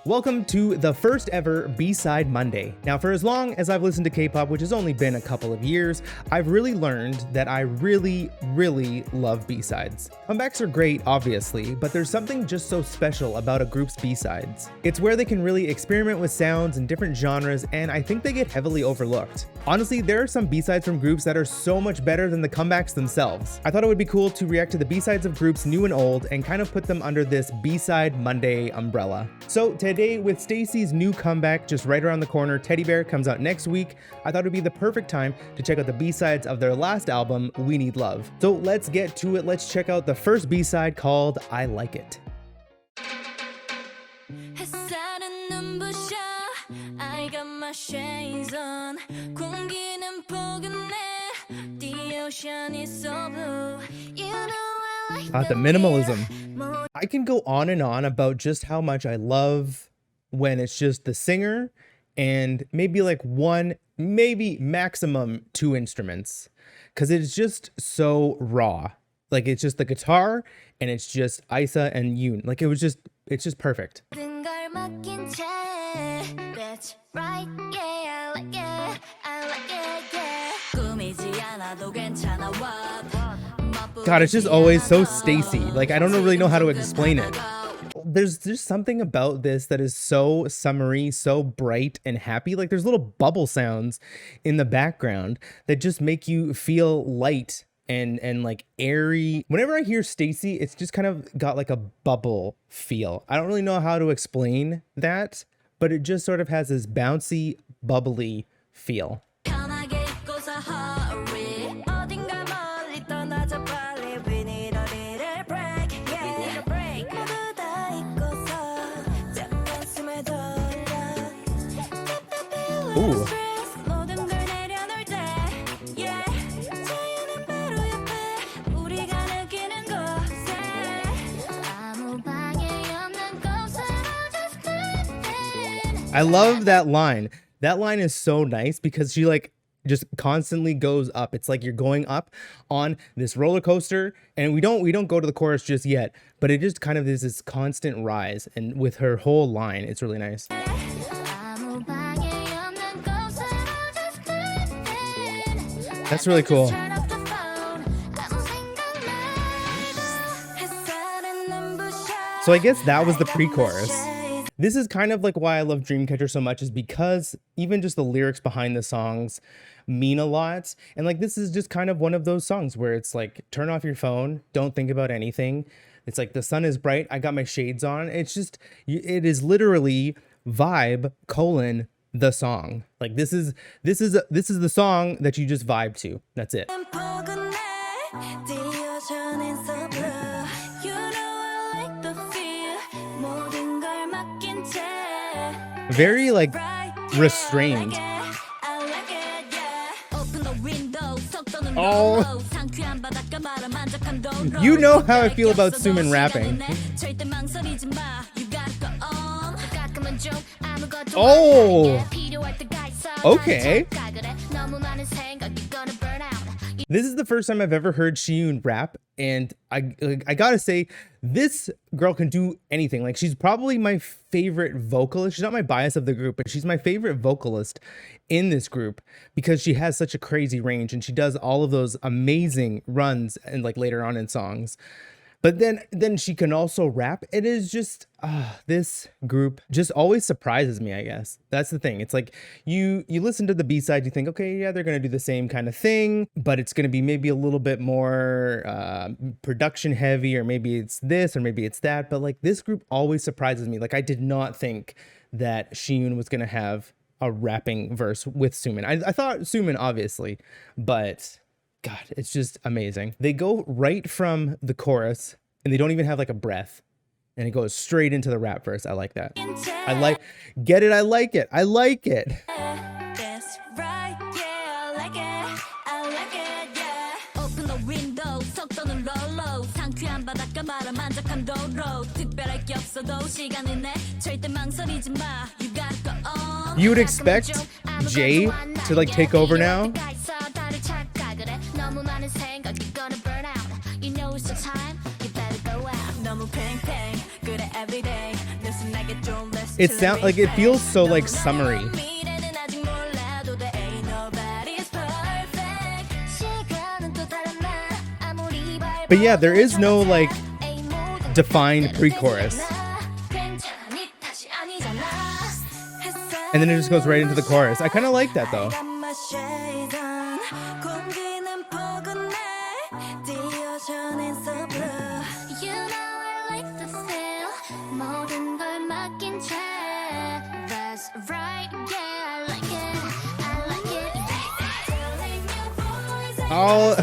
Welcome to the first ever B-Side Monday. Now, for as long as I've listened to K-pop, which has only been a couple of years, I've really learned that I really love B-sides. Comebacks are great, obviously, but there's something just so special about a group's B-sides. It's where they can really experiment with sounds and different genres, and I think they get heavily overlooked. Honestly, there are some B-sides from groups that are so much better than the comebacks themselves. I thought it would be cool to react to the B-sides of groups new and old and kind of put them under this B-Side Monday umbrella. So today, with Stacey's new comeback just right around the corner, Teddy Bear comes out next week, I thought it would be the perfect time to check out the B-sides of their last album, We Need Love. So let's get to it. Let's check out the first B-side called I Like It. The minimalism. I can go on and on about just how much I love when it's just the singer and maybe like one, maybe maximum two instruments, because it's just so raw. Like it's just the guitar and it's just Isa and Yoon. Like it's just perfect. God, it's just always so Stacey. Like I don't really know how to explain it. There's just something about this that is so summery, so bright and happy. Like there's little bubble sounds in the background that just make you feel light and like airy. Whenever I hear Stacey, it's just kind of got like a bubble feel. I don't really know how to explain that, but it just sort of has this bouncy, bubbly feel. Ooh. I love that line. That line is so nice because she like just constantly goes up. It's like you're going up on this roller coaster, and we don't go to the chorus just yet, but it just kind of is this constant rise, and with her whole line, it's really nice. That's really cool. So I guess that was the pre-chorus. This is kind of like why I love Dreamcatcher so much, is because even just the lyrics behind the songs mean a lot. And like this is just kind of one of those songs where it's like, turn off your phone, don't think about anything. It's like the sun is bright, I got my shades on. It's just, it is literally vibe : the song. Like this is the song that you just vibe to. That's it. Very like restrained. Oh, you know how I feel about Sumin rapping. Oh, okay. This is the first time I've ever heard Shiyun rap, and I gotta say, this girl can do anything. Like she's probably my favorite vocalist. She's not my bias of the group, but she's my favorite vocalist in this group because she has such a crazy range and she does all of those amazing runs and like later on in songs. But then she can also rap. It is just, this group just always surprises me, I guess. That's the thing. It's like you listen to the B-side, you think, okay, yeah, they're going to do the same kind of thing, but it's going to be maybe a little bit more production heavy, or maybe it's this, or maybe it's that. But like this group always surprises me. Like I did not think that Shiyun was going to have a rapping verse with Sumin. I thought Sumin, obviously, but God, it's just amazing. They go right from the chorus and they don't even have like a breath, and it goes straight into the rap verse. I like that. I like it. I like it. That's right, yeah, I like it. I like it, yeah. Open the window, 속도는 low. 상쾌한 바닷가 바람 만족한 도로. 특별할 게 없어도 시간을 내. 절대 망설이지 마. You gotta go on. You would expect Jay to like take over now. You know it's the time. You better go out. 너무 팽팽. 그래 everyday. 내 손에게 좀 It sounds like it feels so like summery. But yeah, there is no like defined pre-chorus. And then it just goes right into the chorus. I kind of like that though. Oh,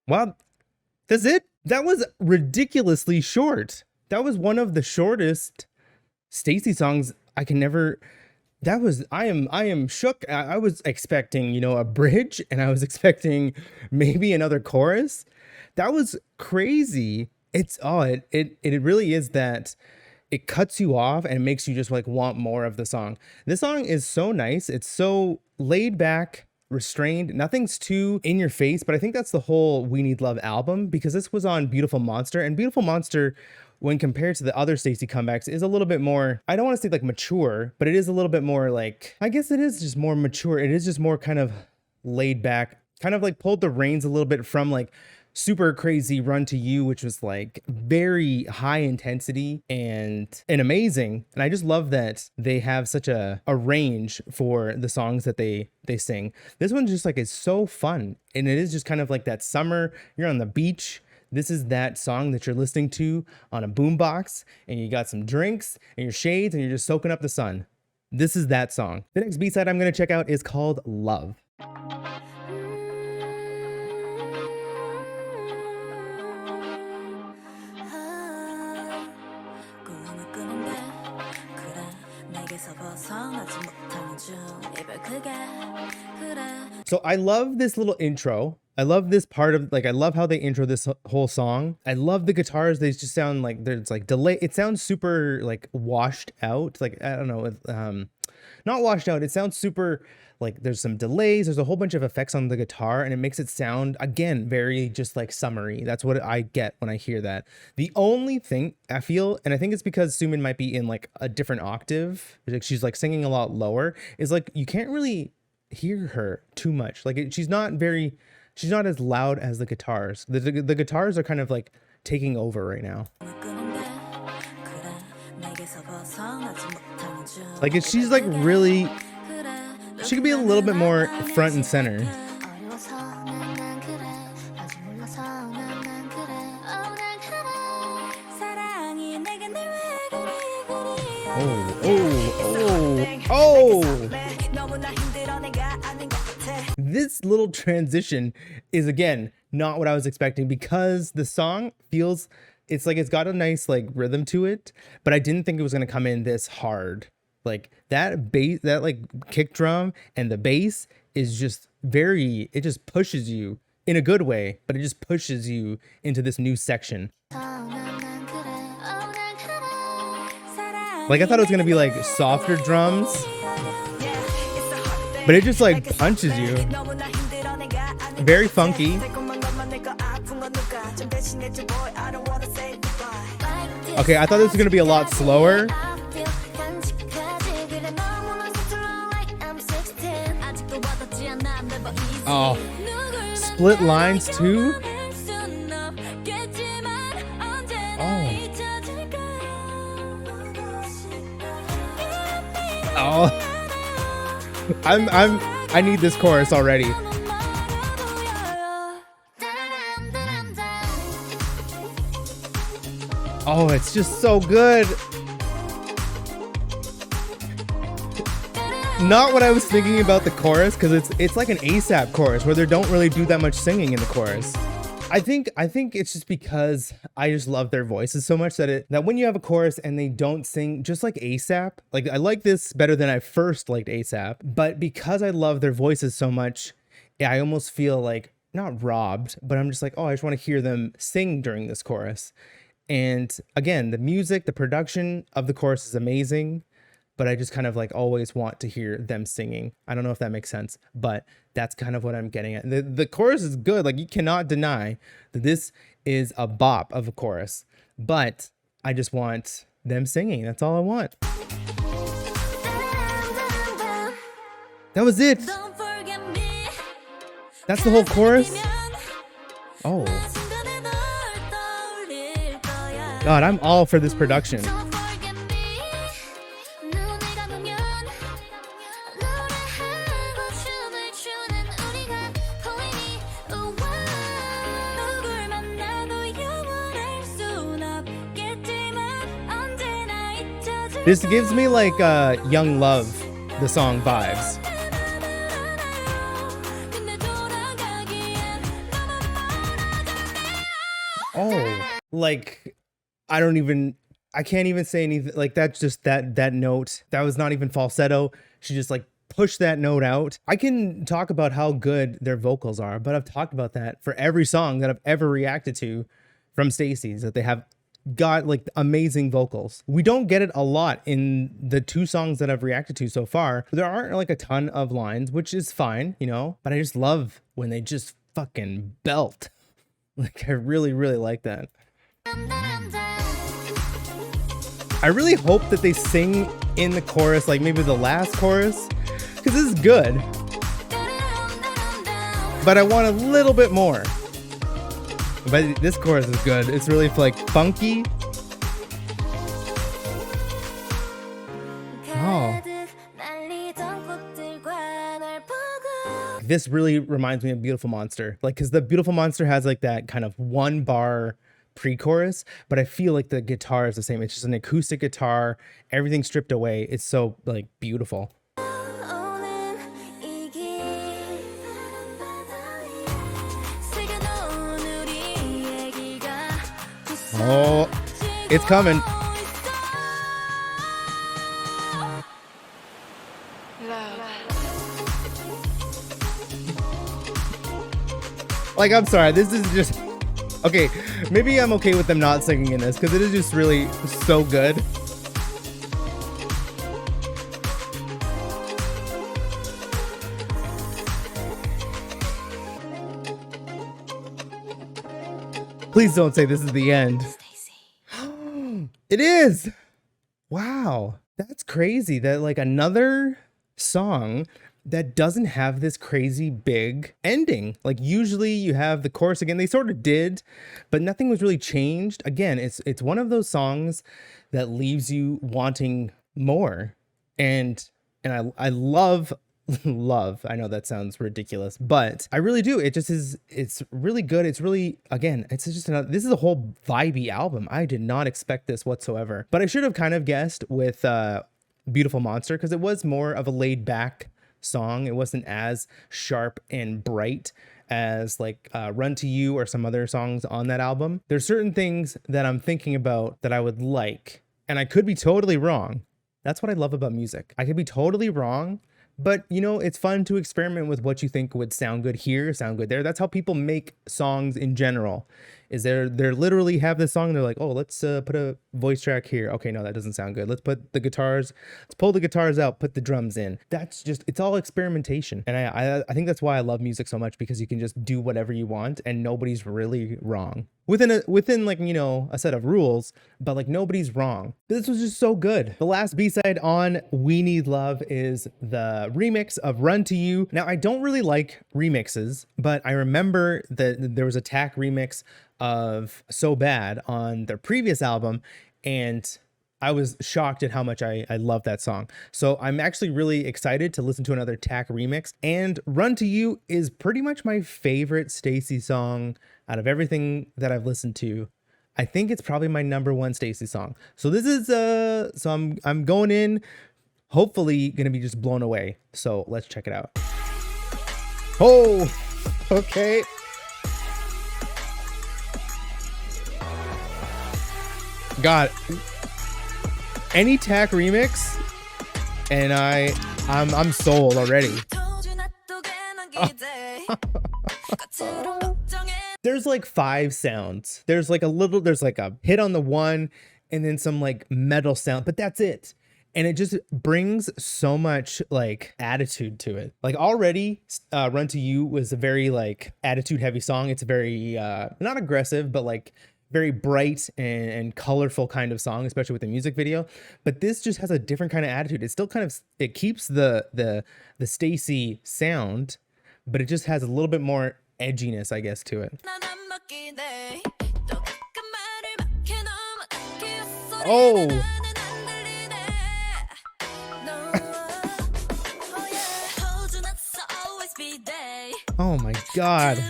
wow. That's it. That was ridiculously short. That was one of the shortest Stacey songs I can never. That was I am shook. I was expecting, you know, a bridge, and I was expecting maybe another chorus. That was crazy. It's it really is that it cuts you off and makes you just like want more of the song. This song is so nice. It's so laid back, restrained. Nothing's too in your face, but I think that's the whole We Need Love album, because this was on Beautiful Monster, and Beautiful Monster, when compared to the other Stacey comebacks, is a little bit more, I don't want to say like mature, but it is a little bit more like, I guess it is just more mature. It is just more kind of laid back, kind of like pulled the reins a little bit from like super crazy Run to You, which was like very high intensity and amazing. And I just love that they have such a range for the songs that they sing. This one just like is so fun, and it is just kind of like that summer, you're on the beach. This is that song that you're listening to on a boombox, and you got some drinks and your shades, and you're just soaking up the sun. This is that song. The next B-side I'm going to check out is called Love. So I love this little intro. I love this part of, like, I love how they intro this whole song. I love the guitars. They just sound like there's like delay. It sounds super like washed out. Like, I don't know, not washed out. It sounds super like there's some delays. There's a whole bunch of effects on the guitar, and it makes it sound, again, very just like summery. That's what I get when I hear that. The only thing I feel, and I think it's because Sumin might be in like a different octave, like she's like singing a lot lower, is like you can't really hear her too much. Like she's not as loud as the guitars. The guitars are kind of like taking over right now. Like she's like really, she could be a little bit more front and center. Oh. This little transition is, again, not what I was expecting, because the song feels, it's like it's got a nice like rhythm to it, but I didn't think it was going to come in this hard. Like that bass, that like kick drum and the bass is just very, it just pushes you in a good way, but it just pushes you into this new section. Like I thought it was going to be like softer drums, but it just like punches you. Very funky. Okay, I thought this was going to be a lot slower. Oh, split lines too? Oh. I need this chorus already. Oh, it's just so good. Not what I was thinking about the chorus, because it's like an ASAP chorus where they don't really do that much singing in the chorus. I think it's just because I just love their voices so much that when you have a chorus and they don't sing just like ASAP, like I like this better than I first liked ASAP, but because I love their voices so much, I almost feel like not robbed, but I'm just like, oh, I just want to hear them sing during this chorus. And again, the music, the production of the chorus is amazing, but I just kind of like always want to hear them singing. I don't know if that makes sense, but that's kind of what I'm getting at. The chorus is good. Like, you cannot deny that this is a bop of a chorus, but I just want them singing. That's all I want. That was it. That's the whole chorus. Oh. God, I'm all for this production. This gives me like Young Love, the song vibes. Oh, like I can't even say anything. Like, that's just that note. That was not even falsetto. She just like pushed that note out. I can talk about how good their vocals are, but I've talked about that for every song that I've ever reacted to from Stayc's, that they have got like amazing vocals. We don't get it a lot in the 2 songs that I've reacted to so far. There aren't like a ton of lines, which is fine, you know, but I just love when they just fucking belt. Like, I really, really like that. I really hope that they sing in the chorus, like maybe the last chorus, because this is good. But I want a little bit more. But this chorus is good. It's really like funky. Oh. This really reminds me of Beautiful Monster. Like, because the Beautiful Monster has like that kind of 1 bar pre-chorus, but I feel like the guitar is the same. It's just an acoustic guitar, everything stripped away. It's so like beautiful. Oh, it's coming. Like, I'm sorry, this is just okay. Maybe I'm okay with them not singing in this because it is just really so good. Please don't say this is the end. It is. Wow, that's crazy. That like another song that doesn't have this crazy big ending. Like, usually you have the chorus again. They sort of did, but nothing was really changed. Again, it's one of those songs that leaves you wanting more. And I love love. I know that sounds ridiculous, but I really do. It just is. It's really good. It's really, again, it's just another, this is a whole vibey album. I did not expect this whatsoever, but I should have kind of guessed with Beautiful Monster, because it was more of a laid back song. It wasn't as sharp and bright as like Run to You or some other songs on that album. There's certain things that I'm thinking about that I would like, and I could be totally wrong. That's what I love about music. I could be totally wrong, but you know, it's fun to experiment with what you think would sound good here, sound good there. That's how people make songs in general. Is they're literally have this song and they're like, oh, let's put a voice track here. Okay, no, that doesn't sound good. Let's put the guitars, let's pull the guitars out, put the drums in. That's just, it's all experimentation. And I think that's why I love music so much, because you can just do whatever you want and nobody's really wrong. Within like, you know, a set of rules, but like nobody's wrong. This was just so good. The last B-side on We Need Love is the remix of Run to You. Now, I don't really like remixes, but I remember that there was a Tack remix of So Bad on their previous album, and I was shocked at how much I love that song. So I'm actually really excited to listen to another Tack remix, and Run to You is pretty much my favorite Stayc song out of everything that I've listened to. I think it's probably my number 1 Stayc song. So this is so I'm going in hopefully gonna be just blown away. So let's check it out. Oh, okay. God, any Tack remix, and I'm sold already. There's like 5 sounds. There's like a hit on the one and then some like metal sound, but that's it. And it just brings so much like attitude to it. Like already Run to You was a very like attitude heavy song. It's a very not aggressive, but like very bright and colorful kind of song, especially with the music video. But this just has a different kind of attitude. It still kind of, it keeps the Stacey sound, but it just has a little bit more edginess, I guess, to it. Oh. Oh my God.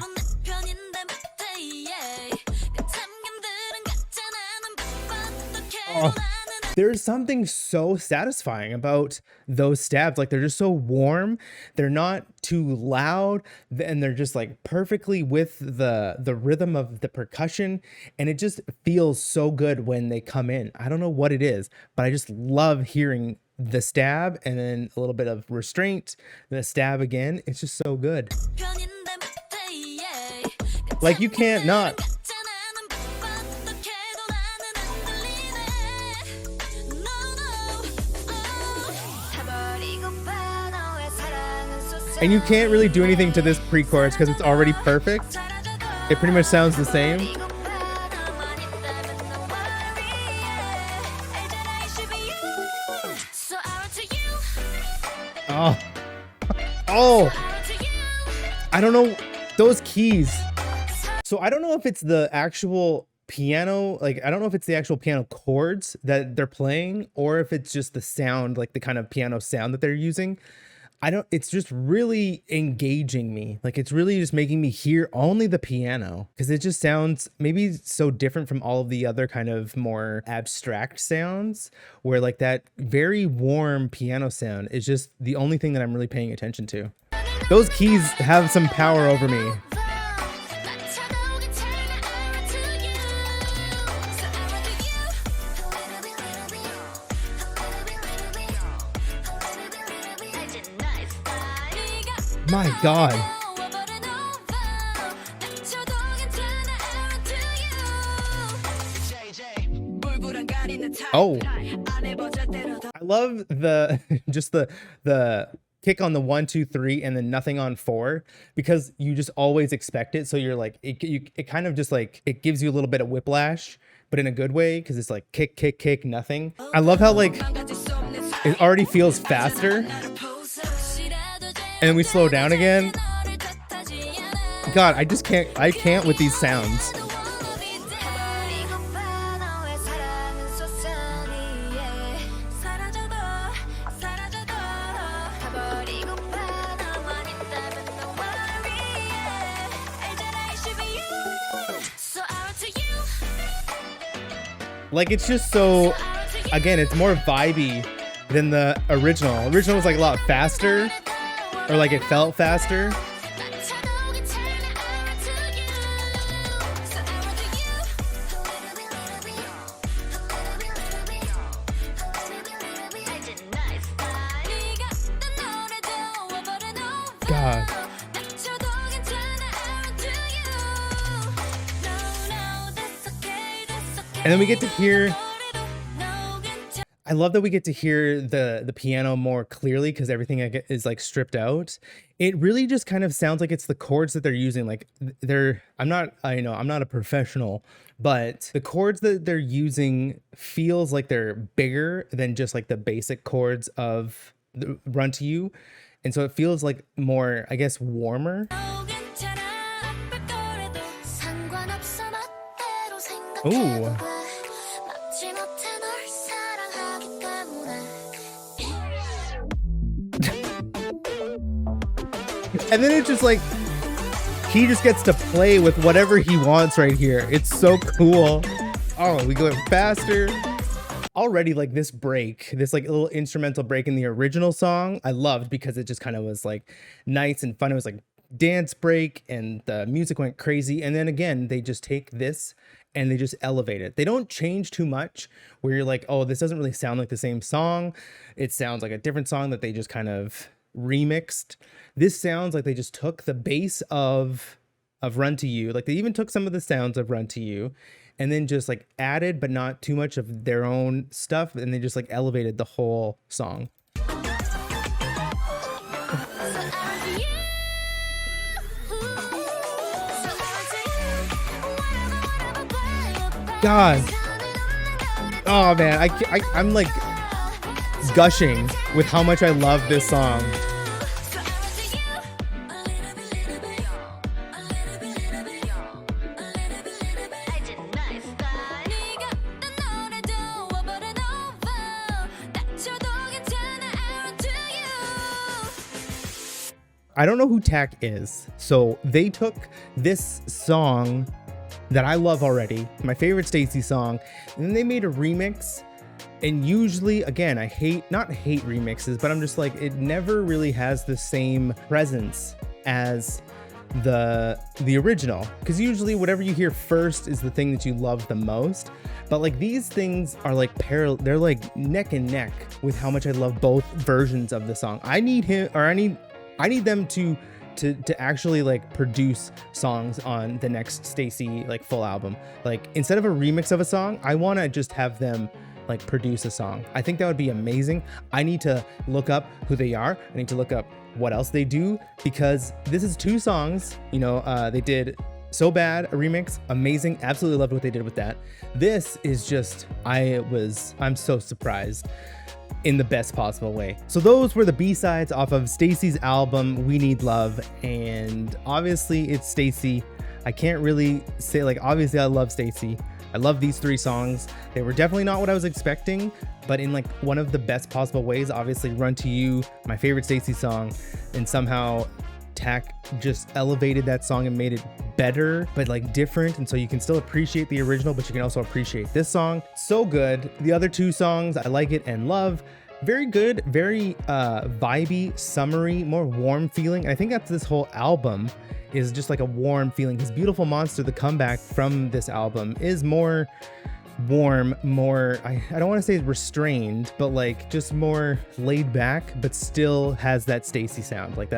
Oh. There's something so satisfying about those stabs. Like they're just so warm. They're not too loud, and they're just like perfectly with the rhythm of the percussion. And it just feels so good when they come in. I don't know what it is, but I just love hearing the stab and then a little bit of restraint, the stab again. It's just so good. Like you can't not. And you can't really do anything to this pre-chorus because it's already perfect. It pretty much sounds the same. Oh. Oh. I don't know those keys. So I don't know if it's the actual piano, like I don't know if it's the actual piano chords that they're playing or if it's just the sound, like the kind of piano sound that they're using. It's just really engaging me. Like it's really just making me hear only the piano because it just sounds maybe so different from all of the other kind of more abstract sounds where like that very warm piano sound is just the only thing that I'm really paying attention to. Those keys have some power over me. My God. Oh. I love the just the kick on the 1, 2, 3 and then nothing on 4 because you just always expect it. So you're like it kind of just like it gives you a little bit of whiplash, but in a good way because it's like kick, kick, kick, nothing. I love how like it already feels faster. And then we slow down again. God, I can't with these sounds. Like it's just so, again, it's more vibey than the original. Original was like a lot faster. Or like it felt faster. God. And then we get to hear, I love that we get to hear the piano more clearly because everything is like stripped out. It really just kind of sounds like it's the chords that they're using. Like I'm not a professional, but the chords that they're using feels like they're bigger than just like the basic chords of the Run to You. And so it feels like more, I guess, warmer. Ooh. And then it's just like, he just gets to play with whatever he wants right here. It's so cool. Oh, we go faster. Already like this break, this like little instrumental break in the original song, I loved because it just kind of was like nice and fun. It was like dance break and the music went crazy. And then again, they just take this and they just elevate it. They don't change too much where you're like, oh, this doesn't really sound like the same song. It sounds like a different song that they just kind of remixed. This sounds like they just took the bass of of Run to You. Like they even took some of the sounds of Run to You and then just like added, but not too much of their own stuff. And they just like elevated the whole song. God. Oh man, I'm like gushing with how much I love this song. I don't know who Stayc is, so they took this song that I love already, my favorite Stacey song, and then they made a remix. And usually, again, not hate remixes, but I'm just like, it never really has the same presence as the original, because usually whatever you hear first is the thing that you love the most. But like these things are like they're like neck and neck with how much I love both versions of the song. I need them to actually like produce songs on the next Stacey like full album. Like instead of a remix of a song, I want to just have them like produce a song. I think that would be amazing. I need to look up who they are. I need to look up what else they do, because this is 2 songs. You know, they did So Bad, a remix, amazing. Absolutely loved what they did with that. This is just, I'm so surprised in the best possible way. So those were the B-sides off of Stacey's album, We Need Love. And obviously it's Stacey. I can't really say, like, obviously I love Stacey. I love these 3 songs. They were definitely not what I was expecting, but in like one of the best possible ways. Obviously Run to You, my favorite Stacey song, and somehow Stayc just elevated that song and made it better, but like different. And so you can still appreciate the original, but you can also appreciate this song. So good. The other 2 songs, I like it and love. Very good, very vibey, summery, more warm feeling. And I think that's this whole album, is just like a warm feeling, because Beautiful Monster, the comeback from this album, is more warm, more, I don't want to say restrained, but like just more laid back, but still has that Stacey sound. Like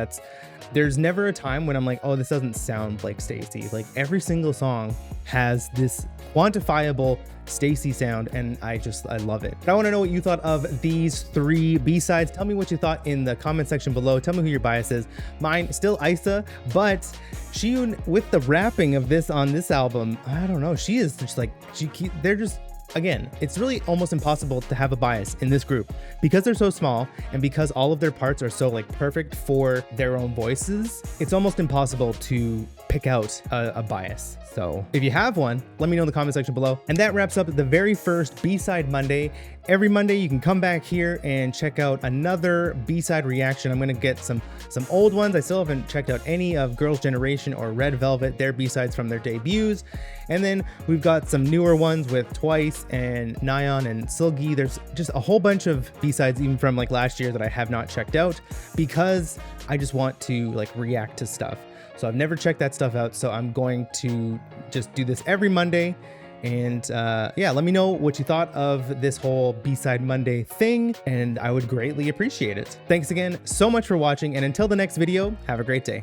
there's never a time when I'm like, oh, this doesn't sound like Stacey. Like every single song has this quantifiable Stacey sound, and I love it. But I want to know what you thought of these 3 B-sides. Tell me what you thought in the comment section below. Tell me who your bias is. Mine, still Isa, but Shiyun, with the rapping of this on this album, I don't know. She is just like, they're just, again, it's really almost impossible to have a bias in this group, because they're so small and because all of their parts are so like perfect for their own voices. It's almost impossible to pick out a bias. So if you have one, let me know in the comment section below. And that wraps up the very first B-side Monday. Every Monday you can come back here and check out another B-side reaction. I'm gonna get some old ones. I still haven't checked out any of Girls' Generation or Red Velvet, their B-sides from their debuts. And then we've got some newer ones with Twice and Nayeon and Seulgi. There's just a whole bunch of B-sides even from like last year that I have not checked out, because I just want to like react to stuff. So I've never checked that stuff out. So I'm going to just do this every Monday. And yeah, let me know what you thought of this whole B-side Monday thing, and I would greatly appreciate it. Thanks again so much for watching, and until the next video, have a great day.